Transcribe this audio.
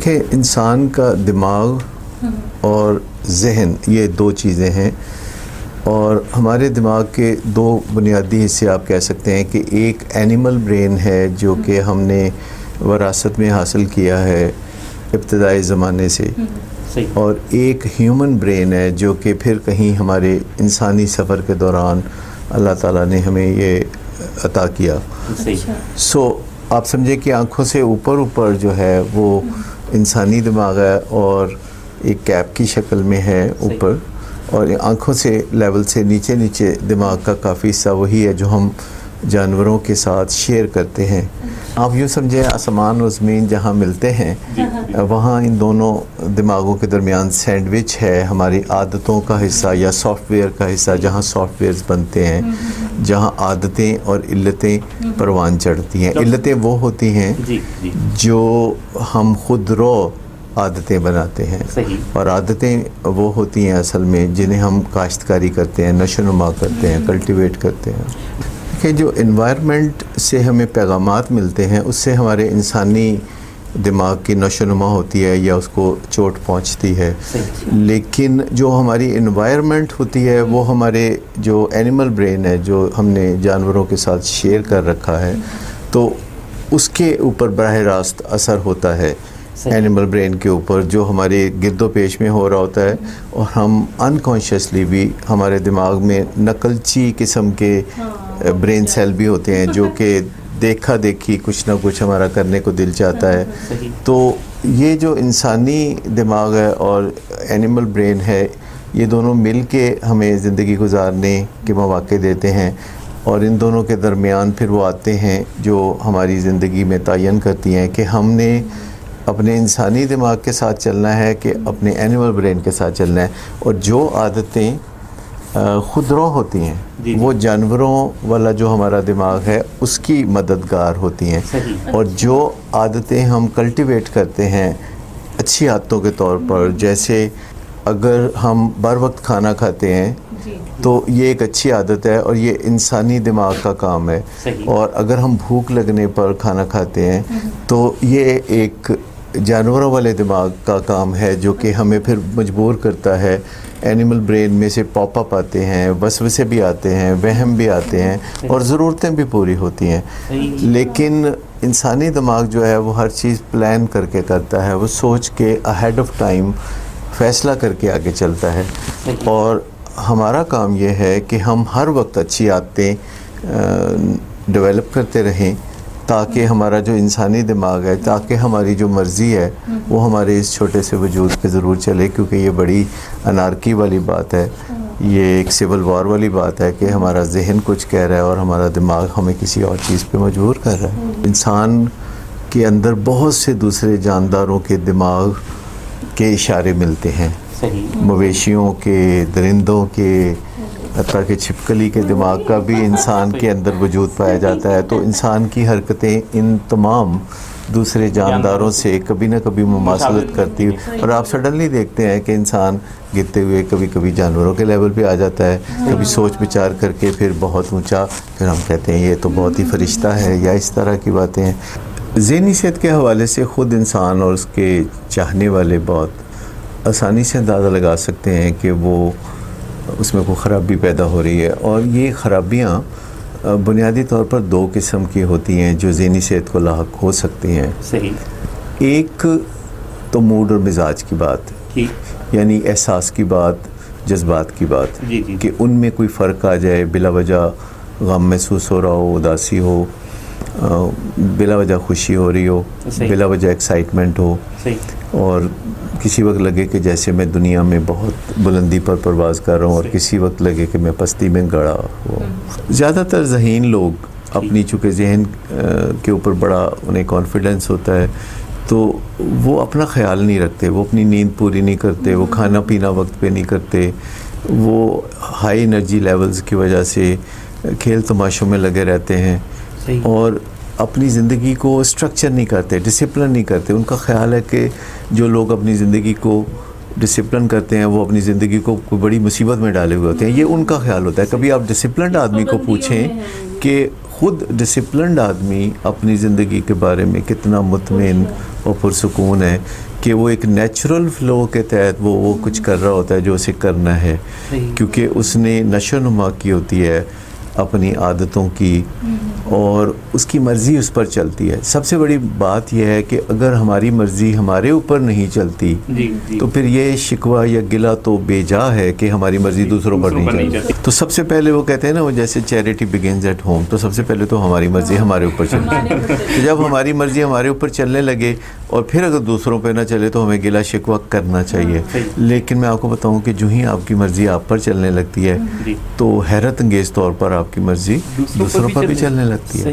دیکھیں انسان کا دماغ اور ذہن یہ دو چیزیں ہیں، اور ہمارے دماغ کے دو بنیادی حصے آپ کہہ سکتے ہیں کہ ایک اینیمل برین ہے جو کہ ہم نے وراثت میں حاصل کیا ہے ابتدائی زمانے سے، اور ایک ہیومن برین ہے جو کہ پھر کہیں ہمارے انسانی سفر کے دوران اللہ تعالیٰ نے ہمیں یہ عطا کیا۔ سو آپ سمجھے کہ آنکھوں سے اوپر جو ہے وہ انسانی دماغ ہے اور ایک کیپ کی شکل میں ہے اوپر، اور آنکھوں سے لیول سے نیچے دماغ کا کافی حصہ وہی ہے جو ہم جانوروں کے ساتھ شیئر کرتے ہیں۔ آپ یوں سمجھیں آسمان اور زمین جہاں ملتے ہیں وہاں ان دونوں دماغوں کے درمیان سینڈوچ ہے، ہماری عادتوں کا حصہ یا سافٹ ویئر کا حصہ، جہاں سافٹ ویئرز بنتے ہیں، جہاں عادتیں اور علتیں پروان چڑھتی ہیں۔ علتیں وہ ہوتی ہیں جو ہم خود رو عادتیں بناتے ہیں، اور عادتیں وہ ہوتی ہیں اصل میں جنہیں ہم کاشتکاری کرتے ہیں، نشو و نما کرتے ہیں، کلٹیویٹ کرتے ہیں۔ کہ جو انوائرمنٹ سے ہمیں پیغامات ملتے ہیں اس سے ہمارے انسانی دماغ کی نشو و نما ہوتی ہے یا اس کو چوٹ پہنچتی ہے، لیکن جو ہماری انوائرمنٹ ہوتی ہے وہ ہمارے جو اینیمل برین ہے جو ہم نے جانوروں کے ساتھ شیئر کر رکھا ہے تو اس کے اوپر براہ راست اثر ہوتا ہے، اینیمل برین کے اوپر جو ہمارے گرد و پیش میں ہو رہا ہوتا ہے، اور ہم انکانشیسلی بھی ہمارے دماغ میں نقلچی قسم کے برین سیل بھی ہوتے ہیں جو کہ دیکھا دیکھی کچھ نہ کچھ ہمارا کرنے کو دل چاہتا ہے۔ تو یہ جو انسانی دماغ ہے اور اینیمل برین ہے یہ دونوں مل کے ہمیں زندگی گزارنے کے مواقع دیتے ہیں، اور ان دونوں کے درمیان پھر وہ آتے ہیں جو ہماری زندگی میں تعین کرتی ہیں کہ ہم نے اپنے انسانی دماغ کے ساتھ چلنا ہے کہ اپنے اینیمل برین کے ساتھ چلنا ہے، اور جو عادتیں خود رو ہوتی ہیں وہ جانوروں والا جو ہمارا دماغ ہے اس کی مددگار ہوتی ہیں، اور جو عادتیں ہم کلٹیویٹ کرتے ہیں اچھی عادتوں کے طور پر، جیسے اگر ہم بر وقت کھانا کھاتے ہیں تو یہ ایک اچھی عادت ہے اور یہ انسانی دماغ کا کام ہے، اور اگر ہم بھوک لگنے پر کھانا کھاتے ہیں تو یہ ایک جانوروں والے دماغ کا کام ہے جو کہ ہمیں پھر مجبور کرتا ہے، اینیمل برین میں سے پاپ اپ آتے ہیں، وسوسے بھی آتے ہیں، وہم بھی آتے ہیں، اور ضرورتیں بھی پوری ہوتی ہیں، لیکن انسانی دماغ جو ہے وہ ہر چیز پلان کر کے کرتا ہے، وہ سوچ کے اہیڈ آف ٹائم فیصلہ کر کے آگے چلتا ہے، اور ہمارا کام یہ ہے کہ ہم ہر وقت اچھی عادتیں ڈیولپ کرتے رہیں تاکہ ہمارا جو انسانی دماغ ہے، تاکہ ہماری جو مرضی ہے وہ ہمارے اس چھوٹے سے وجود پہ ضرور چلے، کیونکہ یہ بڑی انارکی والی بات ہے، یہ ایک سول وار والی بات ہے کہ ہمارا ذہن کچھ کہہ رہا ہے اور ہمارا دماغ ہمیں کسی اور چیز پہ مجبور کر رہا ہے۔ انسان کے اندر بہت سے دوسرے جانداروں کے دماغ کے اشارے ملتے ہیں، مویشیوں کے، درندوں کے، حتیٰ کہ چھپکلی کے دماغ کا بھی انسان کے اندر وجود پایا جاتا ہے، تو انسان کی حرکتیں ان تمام دوسرے جانداروں سے کبھی نہ کبھی مماثلت کرتی ہے، اور آپ سڈنلی دیکھتے ہیں کہ انسان گرتے ہوئے کبھی کبھی جانوروں کے لیول پہ آ جاتا ہے، کبھی سوچ بچار کر کے پھر بہت اونچا، پھر ہم کہتے ہیں یہ تو بہت ہی فرشتہ ہے، یا اس طرح کی باتیں ہیں۔ ذہنی صحت کے حوالے سے خود انسان اور اس کے چاہنے والے بہت آسانی سے اندازہ لگا سکتے ہیں کہ وہ اس میں کوئی خرابی پیدا ہو رہی ہے، اور یہ خرابیاں بنیادی طور پر دو قسم کی ہوتی ہیں جو ذہنی صحت کو لاحق ہو سکتی ہیں۔ ایک تو موڈ اور مزاج کی بات، یعنی احساس کی بات، جذبات کی بات، کہ ان میں کوئی فرق آ جائے، بلا وجہ غم محسوس ہو رہا ہو، اداسی ہو، بلا وجہ خوشی ہو رہی ہو، بلا وجہ ایکسائٹمنٹ ہو، اور کسی وقت لگے کہ جیسے میں دنیا میں بہت بلندی پر پرواز کر رہا ہوں، اور کسی وقت لگے کہ میں پستی میں گڑا ہوں۔ زیادہ تر ذہین لوگ اپنی چونکہ ذہن کے اوپر بڑا انہیں کانفیڈنس ہوتا ہے تو وہ اپنا خیال نہیں رکھتے، وہ اپنی نیند پوری نہیں کرتے، وہ کھانا پینا وقت پہ نہیں کرتے، وہ ہائی انرجی لیولز کی وجہ سے کھیل تماشوں میں لگے رہتے ہیں، اور اپنی زندگی کو اسٹرکچر نہیں کرتے، ڈسپلن نہیں کرتے۔ ان کا خیال ہے کہ جو لوگ اپنی زندگی کو ڈسپلن کرتے ہیں وہ اپنی زندگی کو کوئی بڑی مصیبت میں ڈالے ہوئے ہوتے ہیں، یہ ان کا خیال ہوتا ہے۔ کبھی آپ ڈسپلنڈ آدمی کو پوچھیں کہ خود ڈسپلنڈ آدمی اپنی زندگی کے بارے میں کتنا مطمئن اور پرسکون ہے کہ وہ ایک نیچرل فلو کے تحت وہ کچھ کر رہا ہوتا ہے جو اسے کرنا ہے، کیونکہ اس نے نشو و نما کی ہوتی ہے اپنی عادتوں کی، اور اس کی مرضی اس پر چلتی ہے۔ سب سے بڑی بات یہ ہے کہ اگر ہماری مرضی ہمارے اوپر نہیں چلتی تو پھر یہ شکوہ یا گلہ تو بے جا ہے کہ ہماری مرضی دوسروں پر نہیں چلتی۔ تو سب سے پہلے وہ کہتے ہیں نا، وہ جیسے چیریٹی بگنز ایٹ ہوم، تو سب سے پہلے تو ہماری مرضی ہمارے اوپر چلے، جب ہماری مرضی ہمارے اوپر چلنے لگے اور پھر اگر دوسروں پہ نہ چلے تو ہمیں گلہ شکوہ کرنا چاہیے۔ لیکن میں آپ کو بتاؤں کہ جو ہی آپ کی مرضی آپ پر چلنے لگتی ہے تو حیرت انگیز طور پر آپ کی مرضی دوسروں پر بھی چلنے لگتی ہے۔